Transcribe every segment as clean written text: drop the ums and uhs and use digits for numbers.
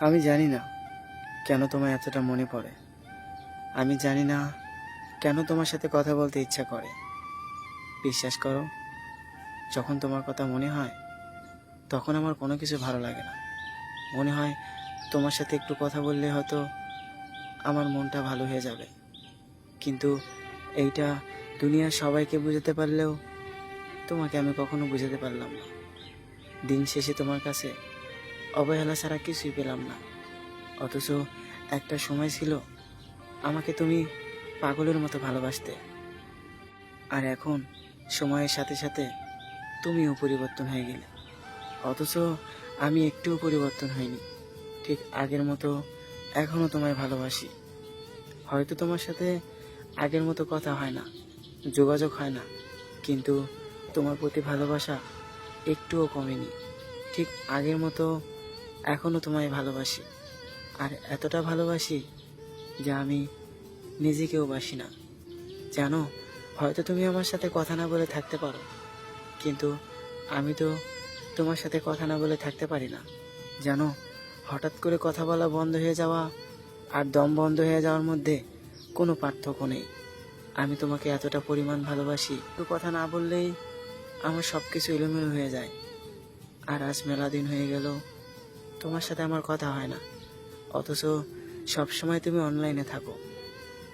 আমি জানি না কেন তোমার এতটা মনে পড়ে। আমি জানি না কেন তোমার সাথে কথা বলতে ইচ্ছা করে। বিশ্বাস করো, যখন তোমার কথা মনে হয় তখন আমার কোনো কিছু ভালো লাগে না। মনে হয় তোমার সাথে একটু কথা বললে হয়তো আমার মনটা ভালো হয়ে যাবে। কিন্তু এইটা দুনিয়ার সবাইকে বোঝাতে পারলেও তোমাকে আমি কখনো বোঝাতে পারলাম না। দিন শেষে তোমার কাছে অবহেলা ছাড়া কিছুই পেলাম না। অথচ একটা সময় ছিল আমাকে তুমি পাগলের মতো ভালোবাসতে। আর এখন সময়ের সাথে সাথে তুমিও পরিবর্তন হয়ে গেলে, অথচ আমি একটুও পরিবর্তন হইনি। ঠিক আগের মতো এখনও তোমায় ভালোবাসি। হয়তো তোমার সাথে আগের মতো কথা হয় না, যোগাযোগ হয় না, কিন্তু তোমার প্রতি ভালোবাসা একটুও কমেনি। ঠিক আগের মতো এখনও তোমায় ভালোবাসি। আর এতটা ভালোবাসি যা আমি নিজেকেও বাসি না। জানো, হয়তো তুমি আমার সাথে কথা না বলে থাকতে পারো, কিন্তু আমি তো তোমার সাথে কথা না বলে থাকতে পারি না। জানো, হঠাৎ করে কথা বলা বন্ধ হয়ে যাওয়া আর দম বন্ধ হয়ে যাওয়ার মধ্যে কোনো পার্থক্য নেই। আমি তোমাকে এতটা পরিমাণ ভালোবাসি, তো কথা না বললেই আমার সব কিছু এলোমেলো হয়ে যায়। আর আজ মেলা দিন হয়ে গেল তোমার সাথে আমার কথা হয় না, অথচ সব সময় তুমি অনলাইনে থাকো।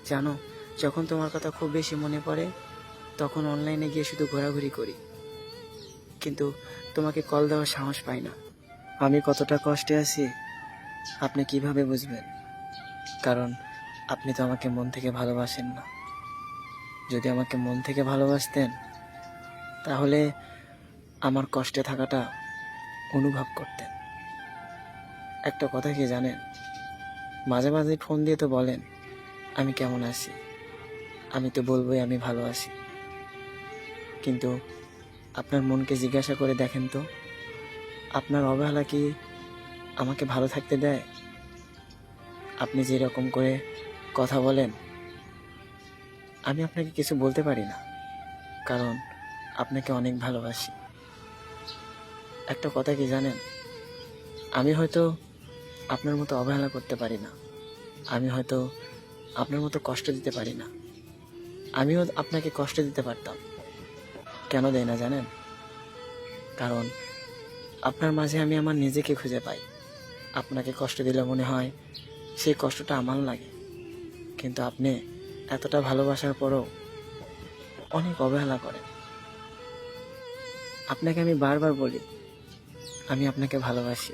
জানো, যখন তোমার কথা খুব বেশি মনে পড়ে তখন অনলাইনে গিয়ে শুধু ঘোরাঘুরি করি, কিন্তু তোমাকে কল দেওয়ার সাহস পাই না। আমি কতটা কষ্টে আছি আপনি কিভাবে বুঝবেন? কারণ আপনি তো আমাকে মন থেকে ভালোবাসেন না। যদি আমাকে মন থেকে ভালোবাসতেন তাহলে আমার কষ্টে থাকাটা অনুভব করতেন। একটা কথা কি জানেন, মাঝে মাঝে ফোন দিয়ে তো বলেন আমি কেমন আছি। আমি তো বলবোই আমি ভালো আছি, কিন্তু আপনার মনকে জিজ্ঞাসা করে দেখেন তো, আপনার অবহেলা কি আমাকে ভালো থাকতে দেয়? আপনি যেরকম করে কথা বলেন আমি আপনাকে কিছু বলতে পারি না, কারণ আপনাকে অনেক ভালোবাসি। একটা কথা কি জানেন, আমি হয়তো আপনার মতো অবহেলা করতে পারি না, আমি হয়তো আপনার মতো কষ্ট দিতে পারি না। আমিও আপনাকে কষ্ট দিতে পারতাম, কেন দেয় না জানেন? কারণ আপনার মাঝে আমি আমার নিজেকে খুঁজে পাই। আপনাকে কষ্ট দিলে মনে হয় সেই কষ্টটা আমার লাগে, কিন্তু আপনি এতটা ভালোবাসার পরও অনেক অবহেলা করেন। আপনাকে আমি বারবার বলি আমি আপনাকে ভালোবাসি,